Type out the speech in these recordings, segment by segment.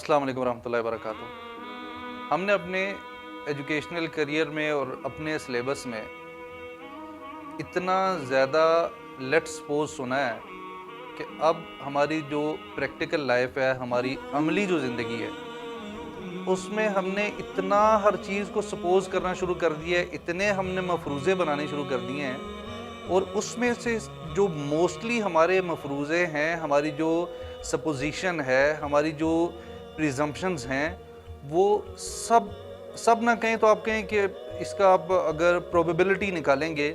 अस्सलाम वालेकुम रहमतुल्लाहि वबरकातुहू। हमने अपने एजुकेशनल करियर में और अपने सिलेबस में इतना ज़्यादा लेट्स सपोज सुना है कि अब हमारी जो प्रैक्टिकल लाइफ है, हमारी अमली जो ज़िंदगी है, उसमें हमने इतना हर चीज़ को सपोज करना शुरू कर दिया है, इतने हमने मफरूज़े बनाने शुरू कर दिए हैं। और उसमें से जो मोस्टली हमारे मफरूज़े हैं, हमारी जो सपोजिशन है, हमारी जो प्रिजम्पशंस हैं, वो सब ना कहें तो आप कहें कि इसका आप अगर प्रोबेबिलिटी निकालेंगे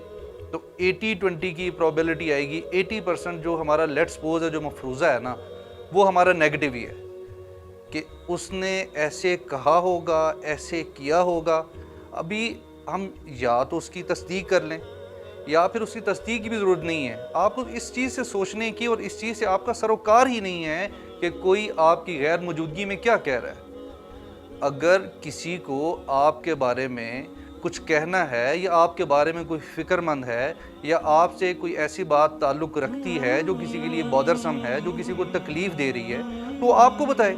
तो 80-20 की प्रोबेबिलिटी आएगी। 80% जो हमारा लेट्स सपोज है, जो मफरूज़ा है ना, वो हमारा नेगेटिव ही है कि उसने ऐसे कहा होगा, ऐसे किया होगा। अभी हम या तो उसकी तस्दीक कर लें या फिर उसकी तस्दीक की भी ज़रूरत नहीं है। आपको इस चीज़ से सोचने की और इस चीज़ से आपका सरोकार ही नहीं है कि कोई आपकी गैर मौजूदगी में क्या कह रहा है। अगर किसी को आपके बारे में कुछ कहना है या आपके बारे में कोई फ़िक्रमंद है या आपसे कोई ऐसी बात ताल्लुक़ रखती है जो किसी के लिए बॉदरसम है, जो किसी को तकलीफ़ दे रही है, तो आपको बताए।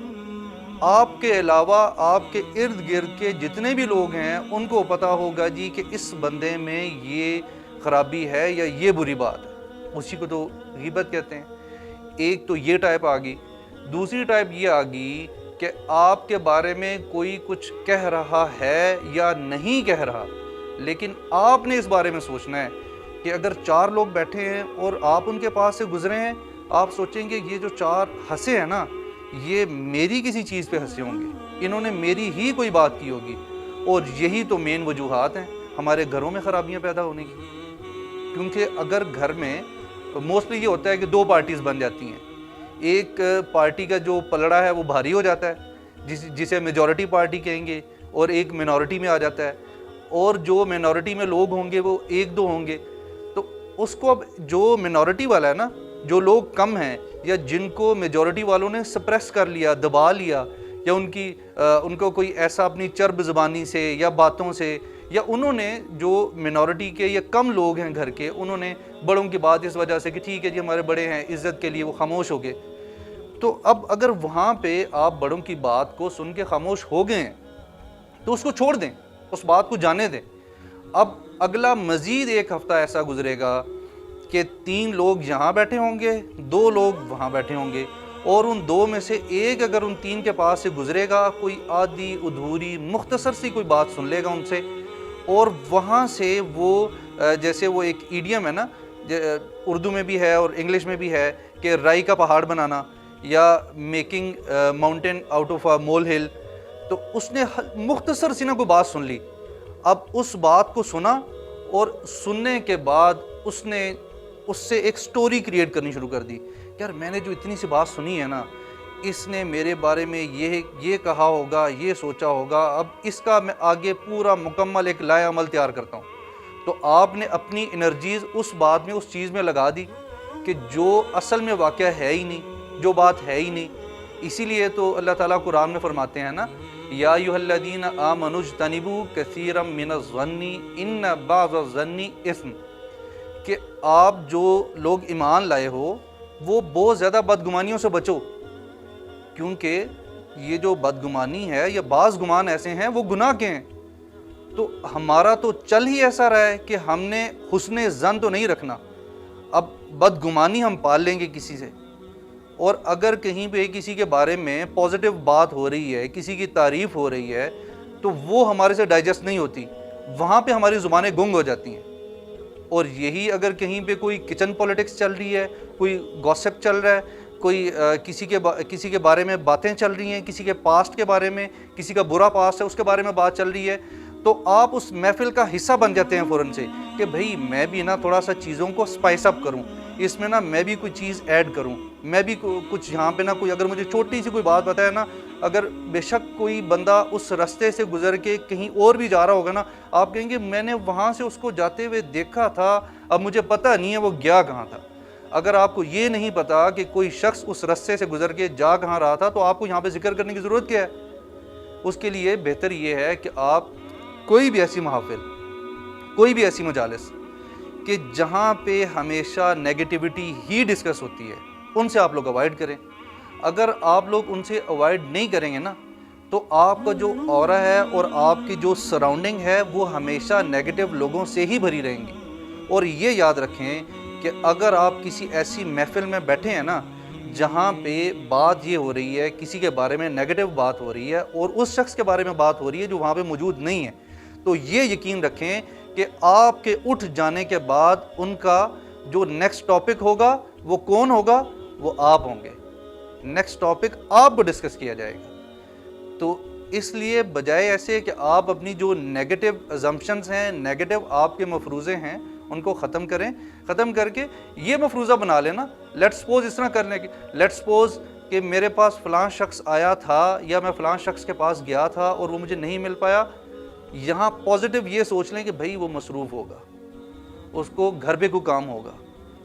आपके अलावा आपके इर्द गिर्द के जितने भी लोग हैं उनको पता होगा जी कि इस बंदे में ये ख़राबी है या ये बुरी बात है। उसी को तो ग़ीबत कहते हैं। एक तो ये टाइप आ गई। दूसरी टाइप ये आ गई कि आपके बारे में कोई कुछ कह रहा है या नहीं कह रहा, लेकिन आपने इस बारे में सोचना है कि अगर 4 लोग बैठे हैं और आप उनके पास से गुजरे हैं, आप सोचेंगे ये जो 4 हंसे हैं ना, ये मेरी किसी चीज़ पे हंसे होंगे, इन्होंने मेरी ही कोई बात की होगी। और यही तो मेन वजूहात हैं हमारे घरों में ख़राबियाँ पैदा होने की। क्योंकि अगर घर में मोस्टली ये होता है कि 2 पार्टीज़ बन जाती हैं। एक पार्टी का जो पलड़ा है वो भारी हो जाता है, जिसे मेजॉरिटी पार्टी कहेंगे, और एक मिनॉरिटी में आ जाता है। और जो मिनॉरिटी में लोग होंगे वो 1-2 होंगे, तो उसको अब जो मिनॉरिटी वाला है ना, जो लोग कम हैं या जिनको मेजॉरिटी वालों ने सप्रेस कर लिया, दबा लिया, या उनको कोई ऐसा अपनी चर्ब ज़बानी से या बातों से, या उन्होंने जो मिनॉरिटी के या कम लोग हैं घर के, उन्होंने बड़ों की बात इस वजह से कि ठीक है जी हमारे बड़े हैं, इज़्ज़त के लिए वो खामोश हो गए। तो अब अगर वहाँ पे आप बड़ों की बात को सुन के खामोश हो गए हैं तो उसको छोड़ दें, उस बात को जाने दें। अब अगला मज़ीद 1 हफ़्ता ऐसा गुजरेगा कि 3 लोग यहाँ बैठे होंगे, 2 लोग वहाँ बैठे होंगे, और उन 2 में से एक अगर उन 3 के पास से गुजरेगा, कोई आधी अधूरी मुख्तसर सी कोई बात सुन लेगा उनसे, और वहाँ से वो जैसे वो एक ईडियम है ना, उर्दू में भी है और इंग्लिश में भी है कि राई का पहाड़ बनाना या making mountain out of a molehill. तो उसने मुख्तसर सी ना कोई बात सुन ली। अब उस बात को सुना और सुनने के बाद उसने उससे एक स्टोरी क्रिएट करनी शुरू कर दी। यार मैंने जो इतनी सी बात सुनी है ना, इसने मेरे बारे में ये कहा होगा, ये सोचा होगा, अब इसका मैं आगे पूरा मुकम्मल एक लाए अमल तैयार करता हूँ। तो आपने अपनी एनर्जीज़ उस बात में, उस चीज़ में लगा दी कि जो असल में वाक़या है ही नहीं, जो बात है ही नहीं। इसीलिए तो अल्लाह ताला कुरान में फरमाते हैं ना, या अय्युहल्लज़ीना आमनू इज्तनिबू कसीरम मिनज़्ज़न्नि इन्न बअज़-ज़न्नि इस्म, कि आप जो लोग ईमान लाए हो वो बहुत ज़्यादा बदगुमानियों से बचो, क्योंकि ये जो बदगुमानी है या बाज़ गुमान ऐसे हैं वो गुनाह के हैं। तो हमारा तो चल ही ऐसा रहा है कि हमने हुस्ने ज़न तो नहीं रखना, अब बदगुमानी हम पाल लेंगे किसी से। और अगर कहीं पे किसी के बारे में पॉजिटिव बात हो रही है, किसी की तारीफ़ हो रही है, तो वो हमारे से डाइजेस्ट नहीं होती, वहाँ पे हमारी ज़ुबानें गुंग हो जाती हैं। और यही अगर कहीं पे कोई किचन पॉलिटिक्स चल रही है, कोई गॉसिप चल रहा है, कोई किसी के बारे में बातें चल रही हैं, किसी के पास्ट के बारे में, किसी का बुरा पास्ट है उसके बारे में बात चल रही है, तो आप उस महफिल का हिस्सा बन जाते हैं फ़ौरन से कि भाई मैं भी ना थोड़ा सा चीज़ों को स्पाइस अप करूं, इसमें ना मैं भी कोई चीज़ ऐड करूं, मैं भी कुछ यहाँ पे ना कोई, अगर मुझे छोटी सी कोई बात बताए ना, अगर बेशक कोई बंदा उस रास्ते से गुजर के कहीं और भी जा रहा होगा ना, आप कहेंगे मैंने वहाँ से उसको जाते हुए देखा था, अब मुझे पता नहीं है वो गया कहाँ था। अगर आपको ये नहीं पता कि कोई शख्स उस रास्ते से गुजर के जा कहाँ रहा था, तो आपको यहाँ पे जिक्र करने की ज़रूरत क्या है? उसके लिए बेहतर ये है कि आप कोई भी ऐसी महफिल, कोई भी ऐसी मजालिस कि जहाँ पे हमेशा नेगेटिविटी ही डिस्कस होती है, उनसे आप लोग अवॉइड करें। اگر آپ لوگ ان سے اوائڈ نہیں کریں گے نا تو آپ کا جو اورا ہے اور آپ کی جو سراؤنڈنگ ہے وہ ہمیشہ نیگیٹو لوگوں سے ہی بھری رہیں گی. اور یہ یاد رکھیں کہ اگر آپ کسی ایسی محفل میں بیٹھے ہیں نا جہاں پہ بات یہ ہو رہی ہے، کسی کے بارے میں نیگیٹو بات ہو رہی ہے اور اس شخص کے بارے میں بات ہو رہی ہے جو وہاں پہ موجود نہیں ہے، تو یہ یقین رکھیں کہ آپ کے اٹھ جانے کے بعد ان کا جو نیکسٹ ٹاپک ہوگا وہ کون ہوگا؟ وہ آپ ہوں گے. نیکسٹ ٹاپک آپ کو ڈسکس کیا جائے گا. تو اس لیے بجائے ایسے کہ آپ اپنی جو نیگیٹو ازمپشنز ہیں، نیگیٹو آپ کے مفروضے ہیں، ان کو ختم کریں. ختم کر کے یہ مفروضہ بنا لینا. لیٹ سپوز اس طرح کرنے کی، لیٹ سپوز کہ میرے پاس فلاں شخص آیا تھا یا میں فلاں شخص کے پاس گیا تھا اور وہ مجھے نہیں مل پایا. یہاں پازیٹیو یہ سوچ لیں کہ بھائی وہ مصروف ہوگا، اس کو گھر پہ کوئی کام ہوگا،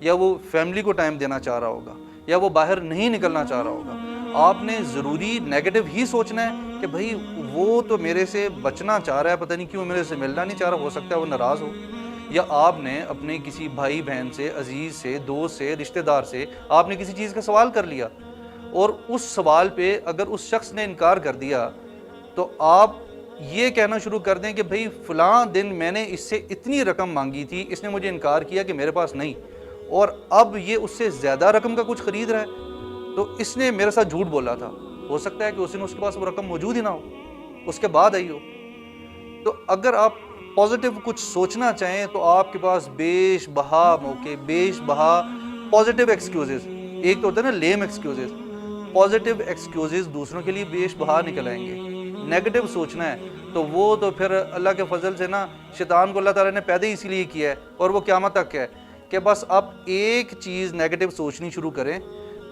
یا وہ فیملی کو ٹائم دینا چاہ رہا ہوگا، یا وہ باہر نہیں نکلنا چاہ رہا ہوگا. آپ نے ضروری نیگیٹو ہی سوچنا ہے کہ بھائی وہ تو میرے سے بچنا چاہ رہا ہے، پتہ نہیں کیوں میرے سے ملنا نہیں چاہ رہا، ہو سکتا ہے وہ ناراض ہو. یا آپ نے اپنے کسی بھائی بہن سے، عزیز سے، دوست سے، رشتہ دار سے آپ نے کسی چیز کا سوال کر لیا اور اس سوال پہ اگر اس شخص نے انکار کر دیا تو آپ یہ کہنا شروع کر دیں کہ بھئی فلاں دن میں نے اس سے اتنی رقم مانگی تھی، اس نے مجھے انکار کیا کہ میرے پاس نہیں، اور اب یہ اس سے زیادہ رقم کا کچھ خرید رہا ہے، تو اس نے میرے ساتھ جھوٹ بولا تھا. ہو سکتا ہے کہ اس دن اس کے پاس وہ رقم موجود ہی نہ ہو، اس کے بعد آئی ہو. تو اگر آپ پازیٹیو کچھ سوچنا چاہیں تو آپ کے پاس بیش بہا موقع، بیش بہا پازیٹیو ایکسکیوزز. ایک تو ہوتا ہے نا لیم ایکسکیوزز، پازیٹیو ایکسکیوزز دوسروں کے لیے بیش بہا نکل آئیں گے. نیگیٹو سوچنا ہے تو وہ تو پھر اللہ کے فضل سے نا شیطان کو اللہ تعالیٰ نے پیدا ہی اسی لیے کیا ہے اور وہ قیامت تک ہے کہ بس آپ ایک چیز نیگیٹو سوچنی شروع کریں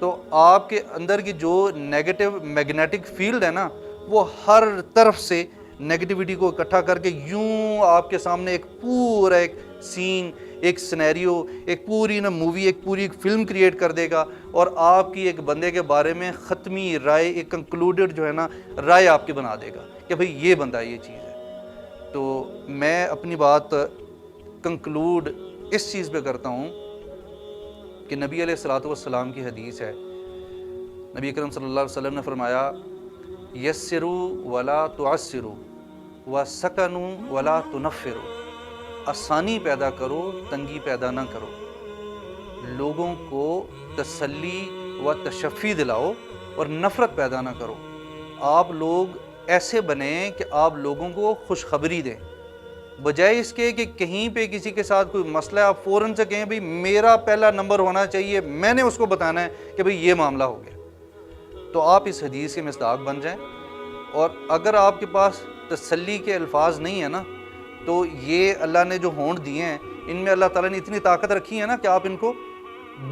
تو آپ کے اندر کی جو نیگیٹو میگنیٹک فیلڈ ہے نا وہ ہر طرف سے نیگیٹیوٹی کو اکٹھا کر کے یوں آپ کے سامنے ایک پورا ایک سین، ایک سینیریو، ایک پوری نا مووی، ایک پوری ایک فلم کریٹ کر دے گا اور آپ کی ایک بندے کے بارے میں ختمی رائے، ایک کنکلوڈڈ جو ہے نا رائے آپ کی بنا دے گا کہ بھئی یہ بندہ یہ چیز ہے. تو میں اپنی بات کنکلوڈ اس چیز پہ کرتا ہوں کہ نبی علیہ الصلوۃ والسلام کی حدیث ہے. نبی اکرم صلی اللہ علیہ وسلم نے فرمایا یسروا ولا تعسروا وسکنوا ولا تنفروا. آسانی پیدا کرو، تنگی پیدا نہ کرو. لوگوں کو تسلی و تشفی دلاؤ اور نفرت پیدا نہ کرو. آپ لوگ ایسے بنیں کہ آپ لوگوں کو خوشخبری دیں، بجائے اس کے کہ کہیں پہ کسی کے ساتھ کوئی مسئلہ ہے آپ فوراً سے کہیں بھئی میرا پہلا نمبر ہونا چاہیے، میں نے اس کو بتانا ہے کہ بھئی یہ معاملہ ہو گیا. تو آپ اس حدیث کے مصداق بن جائیں. اور اگر آپ کے پاس تسلی کے الفاظ نہیں ہیں نا تو یہ اللہ نے جو ہونٹ دیے ہیں ان میں اللہ تعالیٰ نے اتنی طاقت رکھی ہے نا کہ آپ ان کو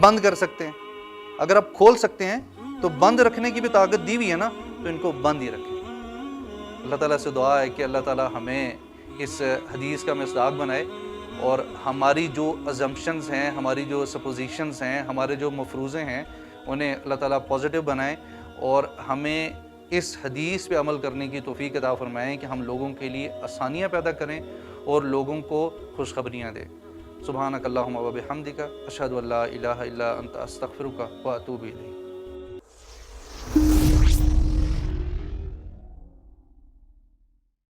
بند کر سکتے ہیں. اگر آپ کھول سکتے ہیں تو بند رکھنے کی بھی طاقت دی ہوئی ہے نا تو ان کو بند ہی رکھیں. اللہ تعالیٰ سے دعا ہے کہ اللہ تعالیٰ ہمیں اس حدیث کا مصداق بنائے اور ہماری جو ازمپشنز ہیں، ہماری جو سپوزیشنز ہیں، ہمارے جو مفروضے ہیں انہیں اللہ تعالیٰ پازیٹیو بنائیں اور ہمیں اس حدیث پہ عمل کرنے کی توفیق عطا فرمائیں کہ ہم لوگوں کے لیے آسانیاں پیدا کریں اور لوگوں کو خوشخبریاں دیں. سبحانک اللہم و بحمدک اشہد ان لا الہ الا انت استغفرک و اتوب الیک.